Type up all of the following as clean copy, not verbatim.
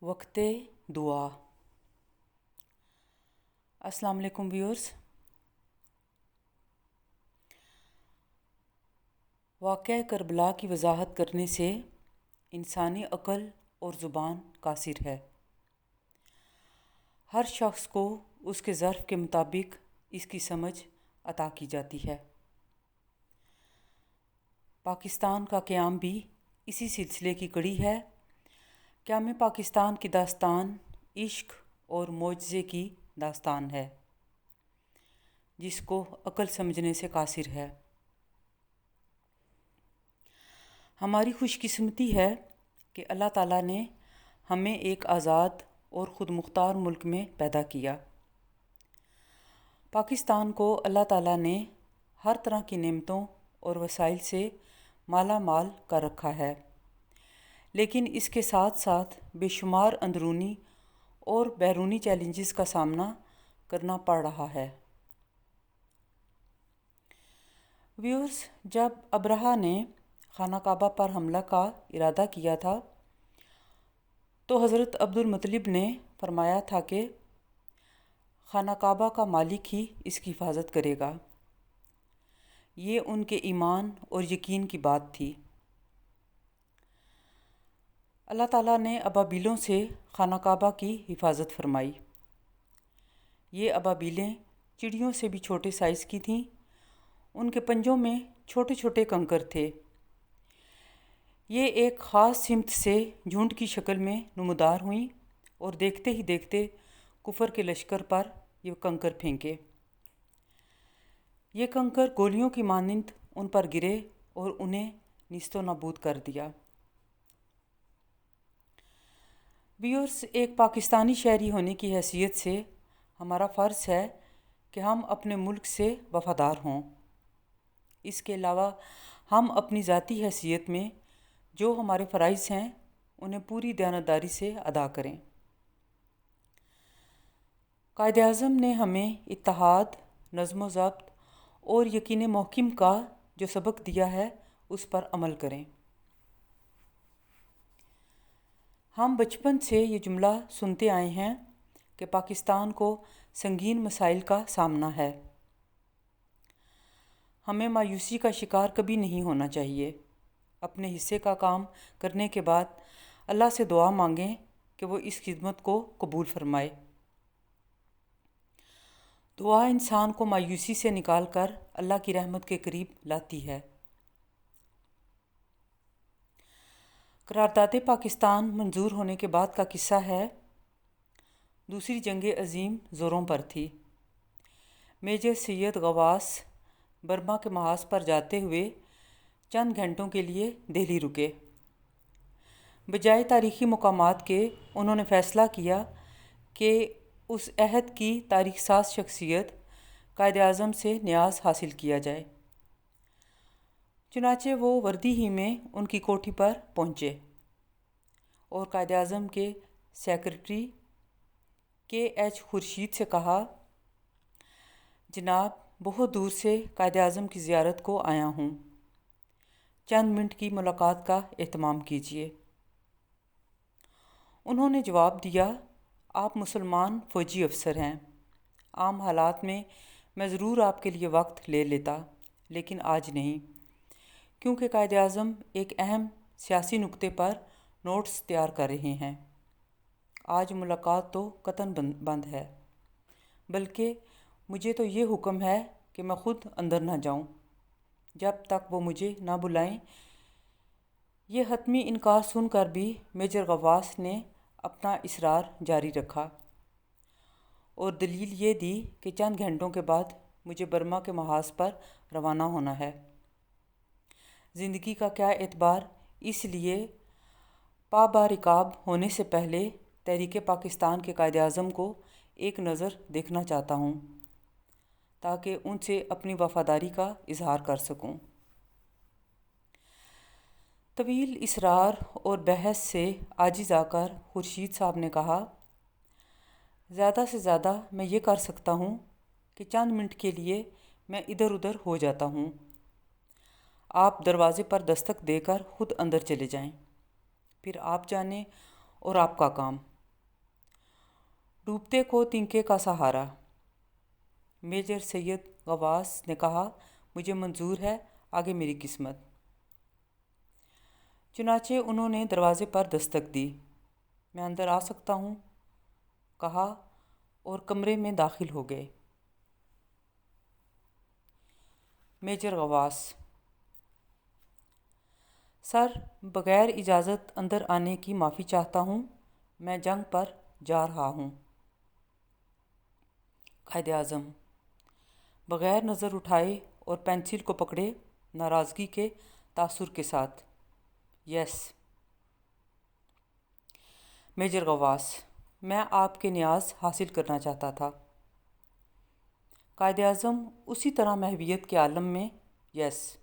وقت دعا۔ السلام علیکم ویورز۔ واقعہ کربلا کی وضاحت کرنے سے انسانی عقل اور زبان قاصر ہے۔ ہر شخص کو اس کے ظرف کے مطابق اس کی سمجھ عطا کی جاتی ہے۔ پاکستان کا قیام بھی اسی سلسلے کی کڑی ہے۔ قیام پاکستان کی داستان عشق اور معجزے کی داستان ہے، جس کو عقل سمجھنے سے قاصر ہے۔ ہماری خوش قسمتی ہے کہ اللہ تعالیٰ نے ہمیں ایک آزاد اور خود مختار ملک میں پیدا کیا۔ پاکستان کو اللہ تعالیٰ نے ہر طرح کی نعمتوں اور وسائل سے مالا مال کر رکھا ہے، لیکن اس کے ساتھ ساتھ بے شمار اندرونی اور بیرونی چیلنجز کا سامنا کرنا پڑ رہا ہے۔ ویورز، جب ابرہہ نے خانہ کعبہ پر حملہ کا ارادہ کیا تھا تو حضرت عبد المطلب نے فرمایا تھا کہ خانہ کعبہ کا مالک ہی اس کی حفاظت کرے گا۔ یہ ان کے ایمان اور یقین کی بات تھی۔ اللہ تعالیٰ نے ابابیلوں سے خانہ کعبہ کی حفاظت فرمائی۔ یہ ابابیلیں چڑیوں سے بھی چھوٹے سائز کی تھیں۔ ان کے پنجوں میں چھوٹے چھوٹے کنکر تھے۔ یہ ایک خاص سمت سے جھنڈ کی شکل میں نمودار ہوئیں اور دیکھتے ہی دیکھتے کفر کے لشکر پر یہ کنکر پھینکے۔ یہ کنکر گولیوں کی مانند ان پر گرے اور انہیں نیست و نابود کر دیا۔ ویورز، ایک پاکستانی شہری ہونے کی حیثیت سے ہمارا فرض ہے کہ ہم اپنے ملک سے وفادار ہوں۔ اس کے علاوہ ہم اپنی ذاتی حیثیت میں جو ہمارے فرائض ہیں انہیں پوری دیانتداری سے ادا کریں۔ قائد اعظم نے ہمیں اتحاد، نظم و ضبط اور یقین محکم کا جو سبق دیا ہے اس پر عمل کریں۔ ہم بچپن سے یہ جملہ سنتے آئے ہیں کہ پاکستان کو سنگین مسائل کا سامنا ہے۔ ہمیں مایوسی کا شکار کبھی نہیں ہونا چاہیے۔ اپنے حصے کا کام کرنے کے بعد اللہ سے دعا مانگیں کہ وہ اس خدمت کو قبول فرمائے۔ دعا انسان کو مایوسی سے نکال کر اللہ کی رحمت کے قریب لاتی ہے۔ قرارداد پاکستان منظور ہونے کے بعد کا قصہ ہے۔ دوسری جنگ عظیم زوروں پر تھی۔ میجر سید غواث برما کے محاذ پر جاتے ہوئے چند گھنٹوں کے لیے دہلی رکے۔ بجائے تاریخی مقامات کے انہوں نے فیصلہ کیا کہ اس عہد کی تاریخ ساز شخصیت قائد اعظم سے نیاز حاصل کیا جائے۔ چنانچہ وہ وردی ہی میں ان کی کوٹھی پر پہنچے اور قائد اعظم کے سیکرٹری کے خورشید سے کہا، جناب، بہت دور سے قائد اعظم کی زیارت کو آیا ہوں، چند منٹ کی ملاقات کا اہتمام کیجیے۔ انہوں نے جواب دیا، آپ مسلمان فوجی افسر ہیں، عام حالات میں میں ضرور آپ کے لیے وقت لے لیتا، لیکن آج نہیں، کیونکہ قائد اعظم ایک اہم سیاسی نکتے پر نوٹس تیار کر رہے ہیں۔ آج ملاقات تو قطعاً بند ہے، بلکہ مجھے تو یہ حکم ہے کہ میں خود اندر نہ جاؤں جب تک وہ مجھے نہ بلائیں۔ یہ حتمی انکار سن کر بھی میجر غواث نے اپنا اصرار جاری رکھا اور دلیل یہ دی کہ چند گھنٹوں کے بعد مجھے برما کے محاذ پر روانہ ہونا ہے۔ زندگی کا کیا اعتبار، اس لیے پابارکاب ہونے سے پہلے تحریک پاکستان کے قائد اعظم کو ایک نظر دیکھنا چاہتا ہوں تاکہ ان سے اپنی وفاداری کا اظہار کر سکوں۔ طویل اصرار اور بحث سے عاجز آ کر خورشید صاحب نے کہا، زیادہ سے زیادہ میں یہ کر سکتا ہوں کہ چند منٹ کے لیے میں ادھر ادھر ہو جاتا ہوں۔ آپ دروازے پر دستک دے کر خود اندر چلے جائیں، پھر آپ جانیں اور آپ کا کام۔ डूबते को तिनके का सहारा। मेजर सैयद गवास ने कहा, मुझे मंजूर है, आगे मेरी किस्मत। चुनाचे उन्होंने दरवाजे पर दस्तक दी। मैं अंदर आ सकता हूँ, कहा और कमरे में दाखिल हो गए। मेजर गवास, सर, बग़ैर इजाज़त अंदर आने की माफ़ी चाहता हूँ, मैं जंग पर जा रहा हूँ। कायदे आज़म, बग़ैर नज़र उठाए और पेंसिल को पकड़े, नाराज़गी के तासुर के साथ, यस। मेजर गवास, मैं आपके न्याज़ हासिल करना चाहता था। कायदे आज़म उसी तरह महवियत के आलम में, यस।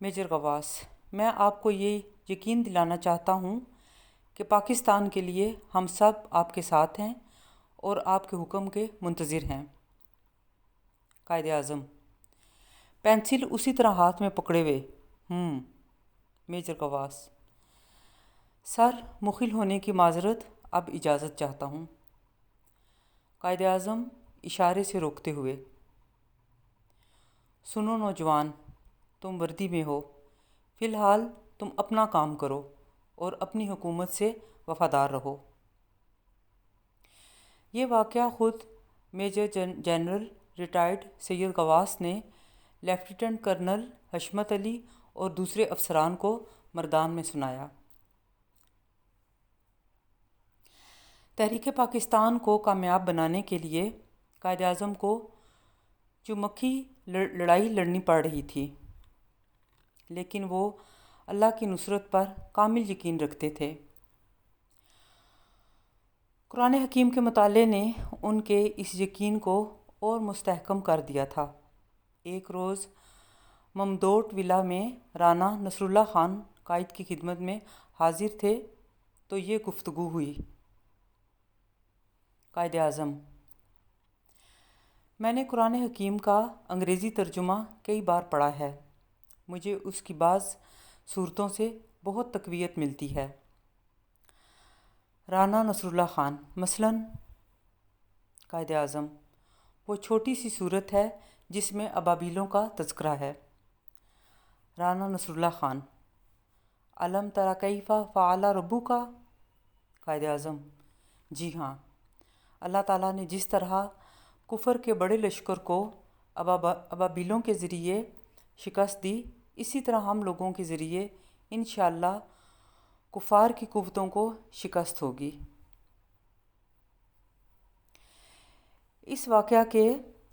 मेजर गवास, मैं आपको ये यकीन दिलाना चाहता हूँ कि पाकिस्तान के लिए हम सब आपके साथ हैं और आपके हुक्म के मुंतज़िर हैं। कायदे आज़म, पेंसिल उसी तरह हाथ में पकड़े हुए, मेजर गवास, सर, मुखिल होने की माजरत, अब इजाज़त चाहता हूँ। कायदे आज़म इशारे से रोकते हुए, सुनो नौजवान, तुम वर्दी में हो, फ़िलहाल तुम अपना काम करो और अपनी हुकूमत से वफ़ादार रहो। ये वाक़या ख़ुद major general retired Syed Gawas ने लेफ्टिनेंट कर्नल हशमत अली और दूसरे अफसरान को मर्दान में सुनाया। तहरीक पाकिस्तान को कामयाब बनाने के लिए कायदे आज़म को चुमक्खी लड़ाई लड़नी पड़ रही थी, लेकिन वो अल्लाह की नुसरत पर कामिल यकीन रखते थे। कुरान हकीम के मुताले ने उनके इस यकीन को और मुस्तहकम कर दिया था। एक रोज़ ममदोट विला में राना नसरुल्लाह ख़ान कायद की खिदमत में हाजिर थे तो ये गुफ्तगू हुई। कायदे आज़म, मैंने कुरान हकीम का अंग्रेज़ी तर्जुमा कई बार पढ़ा है। मुझे उसकी बाज़ सूरतों से बहुत तक़वियत मिलती है। राना नसरुल्लाह ख़ान, मसलन। कायदे आज़म, वो छोटी सी सूरत है जिसमें अबाबीलों का तज़किरा है। राना नसरुल्लाह ख़ान, अलम तरा कैफ़ा फ़अल रब्बुका। कायदे आज़म, जी हाँ, अल्लाह ताला ने जिस तरह कुफ़र के बड़े लश्कर को अबाबीलों के ज़रिए शिकस्त दी, इसी तरह हम लोगों के ज़रिए इंशाअल्लाह कुफ़ार की कुव्वतों को शिकस्त होगी। इस वाक़या के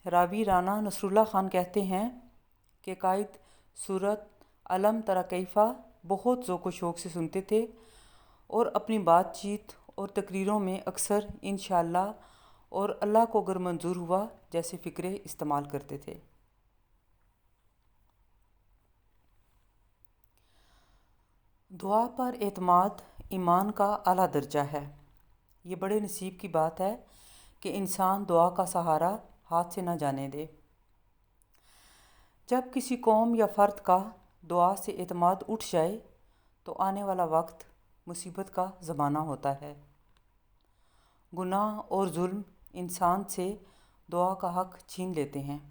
रावी राना नसरुल्लाह ख़ान कहते हैं कि कायद सूरत अलम तरा कैफ़ा बहुत ज़ौक़ व शौक़ से सुनते थे और अपनी बातचीत और तकरीरों में अक्सर इंशाअल्लाह और अल्लाह को अगर मंजूर हुआ जैसे फ़िक्रे इस्तेमाल करते थे। दुआ पर एतमाद ईमान का आला दर्जा है। ये बड़े नसीब की बात है कि इंसान दुआ का सहारा हाथ से न जाने दे। जब किसी कौम या फ़र्द का दुआ से एतमाद उठ जाए तो आने वाला वक्त मुसीबत का ज़माना होता है। गुनाह और जुल्म इंसान से दुआ का हक़ छीन लेते हैं।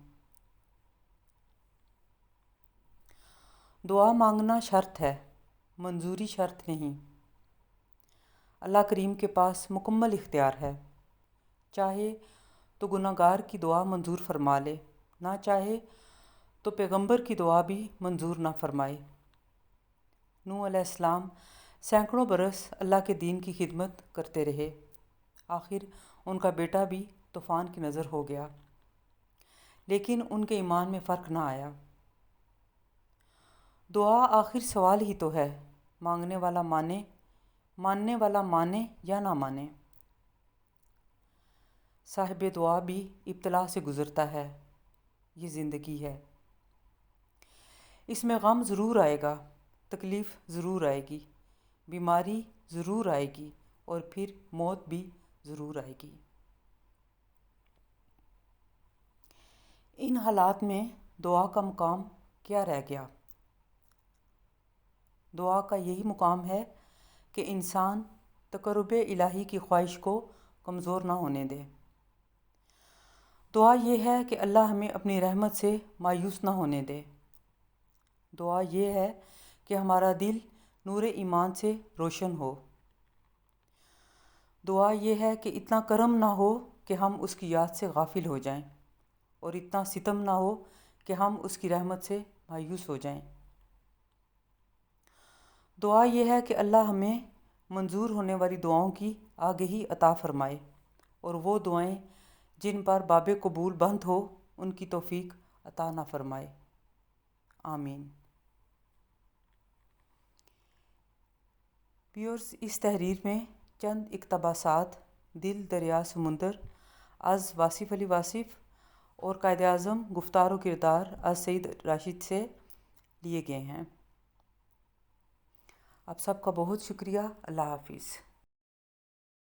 दुआ मांगना शर्त है, मंजूरी शर्त नहीं। अल्लाह करीम के पास मुकम्मल इख्तियार है, चाहे तो गुनाहगार की दुआ मंजूर फरमा ले, ना चाहे तो पैगंबर की दुआ भी मंजूर ना फरमाए। नूह अलैहिस्सलाम सैकड़ों बरस अल्लाह के दीन की खिदमत करते रहे। आखिर उनका बेटा भी तूफ़ान की नज़र हो गया, लेकिन उनके ईमान में फ़र्क ना आया। दुआ आखिर सवाल ही तो है, मांगने वाला माने, मानने वाला माने या ना माने। साहिब दुआ भी इब्तला से गुज़रता है, ये ज़िंदगी है। इसमें गम ज़रूर आएगा, तकलीफ़ ज़रूर आएगी, बीमारी ज़रूर आएगी और फिर मौत भी ज़रूर आएगी। इन हालात में दुआ का मुकाम क्या रह गया? दुआ का यही मुकाम है कि इंसान तकर्रुब इलाही की ख्वाहिश को कमज़ोर ना होने दे। दुआ ये है कि अल्लाह हमें अपनी रहमत से मायूस ना होने दे। दुआ ये है कि हमारा दिल नूर ईमान से रोशन हो। दुआ ये है कि इतना करम ना हो कि हम उसकी याद से गाफिल हो जाएं, और इतना सितम ना हो कि हम उसकी रहमत से मायूस हो जाएं। दुआ ये है कि अल्लाह हमें मंजूर होने वाली दुआओं की आगही अता फ़रमाए, और वो दुआएं जिन पर बाब कबूल बंद हो उनकी तौफीक अता ना फ़रमाए। आमीन। व्यूअर्स, इस तहरीर में चंद इक़्तिबासात दिल दरिया समुंदर आज वासिफ़ अली वासिफ़ और कायद-ए-आज़म गुफ्तार व किरदार आज सईद राशिद से लिए गए हैं। आप सबका बहुत शुक्रिया। अल्लाह हाफ़िज़।